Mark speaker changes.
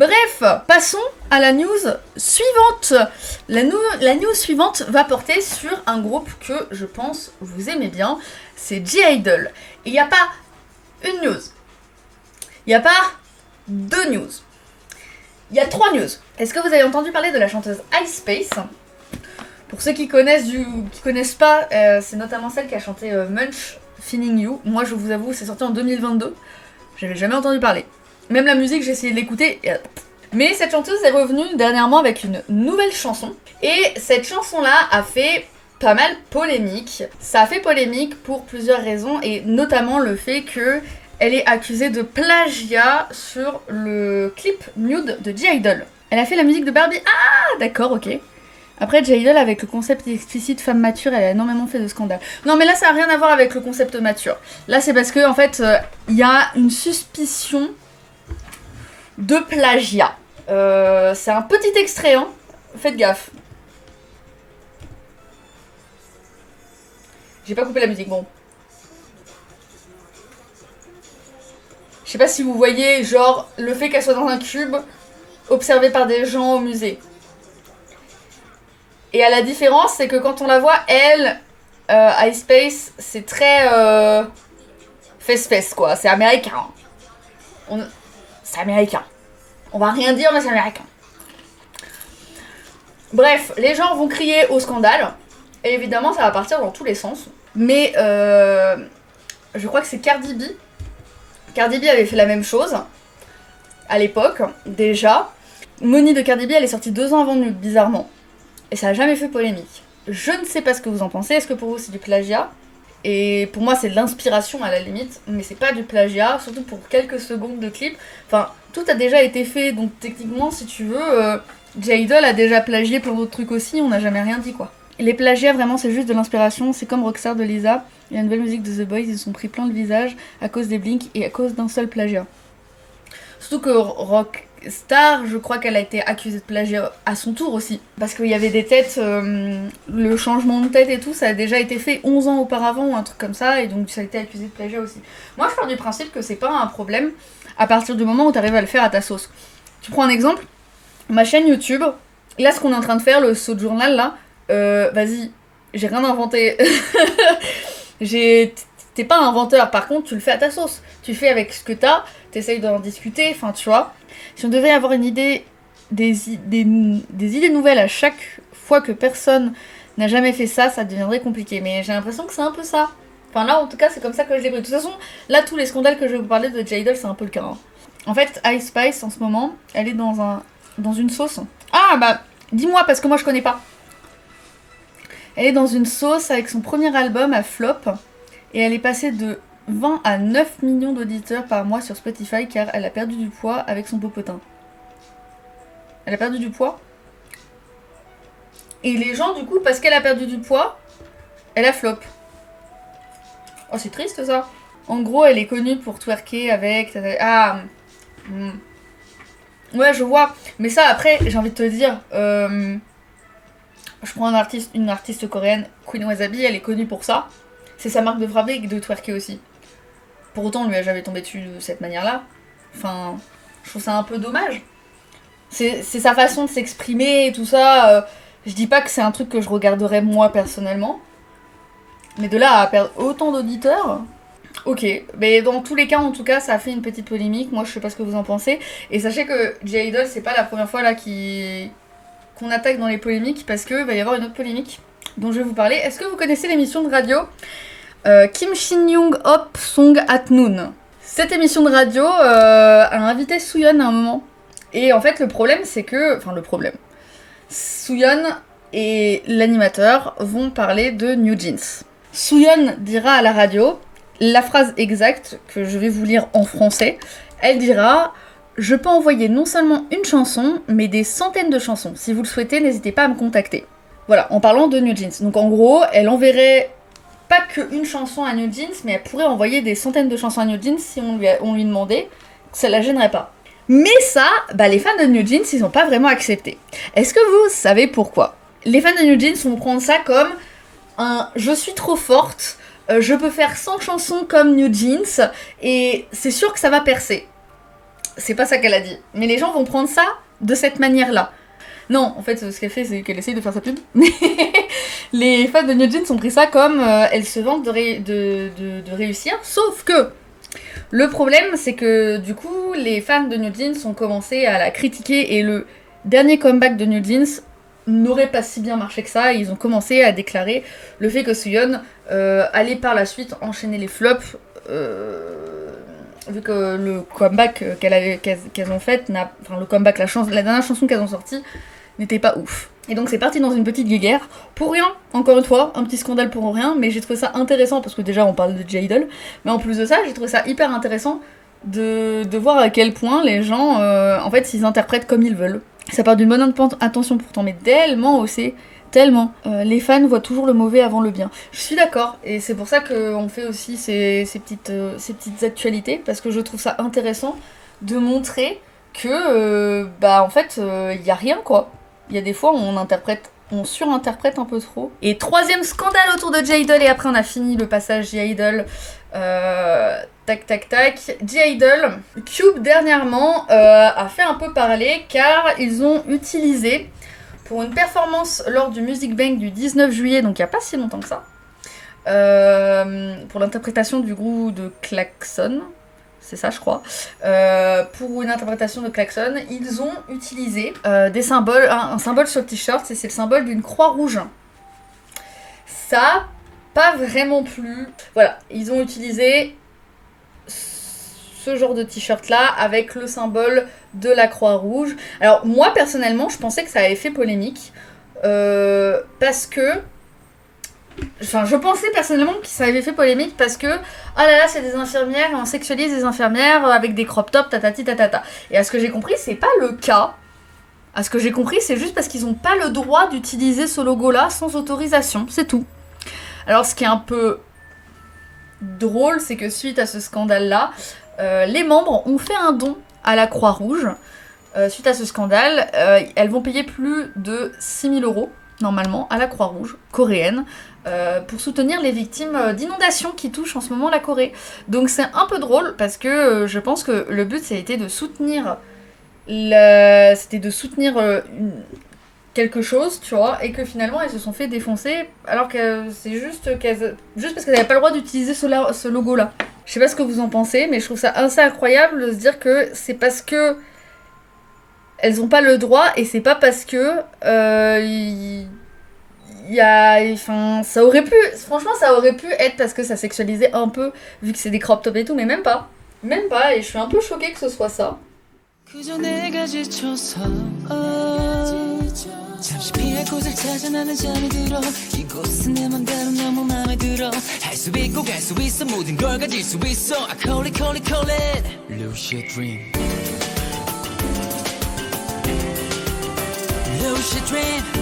Speaker 1: Bref, passons à la news suivante. La news suivante va porter sur un groupe que je pense vous aimez bien, c'est (G)I-DLE. Il n'y a pas une news, il n'y a pas deux news, il y a trois news. Est-ce que vous avez entendu parler de la chanteuse I-SPACE? Pour ceux qui connaissent pas, c'est notamment celle qui a chanté Munch Feeling You. Moi je vous avoue, c'est sorti en 2022, j'avais jamais entendu parler. Même la musique, j'ai essayé de l'écouter. Mais cette chanteuse est revenue dernièrement avec une nouvelle chanson. Et cette chanson-là a fait pas mal polémique. Ça a fait polémique pour plusieurs raisons, et notamment le fait qu'elle est accusée de plagiat sur le clip Nude de (G)I-DLE. Elle a fait la musique de Barbie. Ah, d'accord, ok. Après, (G)I-DLE, avec le concept explicite femme mature, elle a énormément fait de scandales. Non, mais là, ça n'a rien à voir avec le concept mature. Là, c'est parce que, en fait, il y a une suspicion de plagiat. C'est un petit extrait, hein. Faites gaffe. J'ai pas coupé la musique, bon. Je sais pas si vous voyez, genre, le fait qu'elle soit dans un cube, observée par des gens au musée. Et à la différence, c'est que quand on la voit, elle, I-SPACE, c'est très fesse-fesse, quoi. C'est américain. C'est américain. On va rien dire, mais c'est américain. Bref, les gens vont crier au scandale. Et évidemment, ça va partir dans tous les sens. Mais je crois que c'est Cardi B. Cardi B avait fait la même chose. À l'époque, déjà. Money de Cardi B, elle est sortie 2 ans avant Nude, bizarrement. Et ça a jamais fait polémique. Je ne sais pas ce que vous en pensez. Est-ce que pour vous c'est du plagiat? Et pour moi c'est de l'inspiration à la limite, mais c'est pas du plagiat, surtout pour quelques secondes de clip. Enfin, tout a déjà été fait, donc techniquement, si tu veux, (G)I-DLE a déjà plagié plein d'autres trucs aussi, on n'a jamais rien dit, quoi. Et les plagiats, vraiment, c'est juste de l'inspiration, c'est comme Rockstar de Lisa, et la nouvelle musique de The Boys, ils se sont pris plein le visage à cause des Blink et à cause d'un seul plagiat. Surtout que Rockstar, je crois qu'elle a été accusée de plagiat à son tour aussi. Parce qu'il y avait des têtes, le changement de tête et tout, ça a déjà été fait 11 ans auparavant ou un truc comme ça, et donc ça a été accusé de plagiat aussi. Moi je pars du principe que c'est pas un problème à partir du moment où t'arrives à le faire à ta sauce. Tu prends un exemple, ma chaîne YouTube, là ce qu'on est en train de faire, le saut de journal là, vas-y, j'ai rien inventé. T'es pas un inventeur, par contre tu le fais à ta sauce. Tu fais avec ce que t'as, t'essayes d'en discuter, enfin tu vois. Si on devait avoir une idée, des idées nouvelles à chaque fois que personne n'a jamais fait ça, ça deviendrait compliqué. Mais j'ai l'impression que c'est un peu ça. Enfin là en tout cas c'est comme ça que je l'ai pris. De toute façon, là tous les scandales que je vais vous parler de (G)I-DLE c'est un peu le cas. Hein. En fait, I-SPACE en ce moment, elle est dans une sauce. Ah bah, dis-moi parce que moi je connais pas. Elle est dans une sauce avec son premier album à flop. Et elle est passée de 20 à 9 millions d'auditeurs par mois sur Spotify car elle a perdu du poids avec son popotin. Elle a perdu du poids. Et les gens, du coup, parce qu'elle a perdu du poids, elle a flop. Oh, c'est triste ça. En gros, elle est connue pour twerker avec... Ah... Ouais, je vois. Mais ça, après, j'ai envie de te dire... Je prends une artiste coréenne, Queen Wasabi, elle est connue pour ça. C'est sa marque de fabrique de twerker aussi. Pour autant, on lui a jamais tombé dessus de cette manière-là. Enfin, je trouve ça un peu dommage. C'est sa façon de s'exprimer et tout ça. Je dis pas que c'est un truc que je regarderais moi personnellement. Mais de là à perdre autant d'auditeurs... Ok, mais dans tous les cas, en tout cas, ça a fait une petite polémique. Moi, je sais pas ce que vous en pensez. Et sachez que (G)I-DLE, c'est pas la première fois là qu'on attaque dans les polémiques, parce qu'il va y avoir une autre polémique dont je vais vous parler. Est-ce que vous connaissez l'émission de radio Kim Shin-young Hop Song at Noon? Cette émission de radio a invité Sooyeon à un moment. Et en fait, le problème, c'est que... Enfin, le problème. Sooyeon et l'animateur vont parler de New Jeans. Sooyeon dira à la radio la phrase exacte que je vais vous lire en français. Elle dira... Je peux envoyer non seulement une chanson, mais des centaines de chansons. Si vous le souhaitez, n'hésitez pas à me contacter. Voilà, en parlant de New Jeans. Donc en gros, elle enverrait pas qu'une chanson à New Jeans, mais elle pourrait envoyer des centaines de chansons à New Jeans si on lui demandait. Ça la gênerait pas. Mais ça, bah les fans de New Jeans, ils ont pas vraiment accepté. Est-ce que vous savez pourquoi? Les fans de New Jeans vont prendre ça comme un « je suis trop forte, je peux faire 100 chansons comme New Jeans, et c'est sûr que ça va percer ». C'est pas ça qu'elle a dit. Mais les gens vont prendre ça de cette manière-là. Non, en fait, ce qu'elle fait, c'est qu'elle essaye de faire sa pub. Mais les fans de NewJeans ont pris ça comme elle se vante de réussir. Sauf que le problème, c'est que du coup, les fans de NewJeans ont commencé à la critiquer et le dernier comeback de NewJeans n'aurait pas si bien marché que ça. Ils ont commencé à déclarer le fait que Suyeon allait par la suite enchaîner les flops. Vu que le comeback qu'elles ont fait, enfin le comeback, la dernière chanson qu'elles ont sortie n'était pas ouf. Et donc c'est parti dans une petite guéguerre, pour rien, encore une fois, un petit scandale pour rien, mais j'ai trouvé ça intéressant, parce que déjà on parle de J-Idol, mais en plus de ça, j'ai trouvé ça hyper intéressant de voir à quel point les gens, en fait, ils interprètent comme ils veulent. Ça part d'une bonne intention pourtant, mais tellement aussi, tellement. Les fans voient toujours le mauvais avant le bien. Je suis d'accord, et c'est pour ça qu'on fait aussi ces petites actualités, parce que je trouve ça intéressant de montrer que, en fait, il y a rien, quoi. Il y a des fois où on surinterprète un peu trop. Et troisième scandale autour de J-Idol, et après on a fini le passage J-Idol. Tac tac tac. J-Idol, Cube dernièrement a fait un peu parler car ils ont utilisé pour une performance lors du Music Bank du 19 juillet, donc il n'y a pas si longtemps que ça, pour l'interprétation du groupe de Klaxon. C'est ça, je crois. Pour une interprétation de Klaxon, ils ont utilisé des symboles, un symbole sur le t-shirt, c'est le symbole d'une croix rouge. Ça, pas vraiment plus. Voilà, ils ont utilisé ce genre de t-shirt là avec le symbole de la croix rouge. Alors moi personnellement, je pensais que ça avait fait polémique parce que. Enfin, je pensais personnellement que ça avait fait polémique parce que, ah là là, c'est des infirmières, on sexualise des infirmières avec des crop tops, tatati tatata. Et à ce que j'ai compris, c'est pas le cas. À ce que j'ai compris, c'est juste parce qu'ils ont pas le droit d'utiliser ce logo-là sans autorisation, c'est tout. Alors, ce qui est un peu drôle, c'est que suite à ce scandale-là, les membres ont fait un don à la Croix-Rouge. Suite à ce scandale, elles vont payer plus de 6 000 €, normalement, à la Croix-Rouge coréenne, pour soutenir les victimes d'inondations qui touchent en ce moment la Corée. Donc c'est un peu drôle parce que je pense que le but c'était de soutenir quelque chose, tu vois, et que finalement elles se sont fait défoncer alors que c'est juste parce qu'elles n'avaient pas le droit d'utiliser ce logo là. Je sais pas ce que vous en pensez, mais je trouve ça assez incroyable de se dire que c'est parce que elles ont pas le droit et c'est pas parce que enfin, ça aurait pu être parce que ça sexualisait un peu, vu que c'est des crop tops et tout, mais même pas, et je suis un peu choquée que ce soit ça. 잠시 피할 곳을 찾아 나는 잠이 들어 이곳은 내 맘대로 너무 맘에 들어 할 수 있고 갈 수 있어 모든 걸 가질 수 있어 I call it call it call it lucid dream lucid dream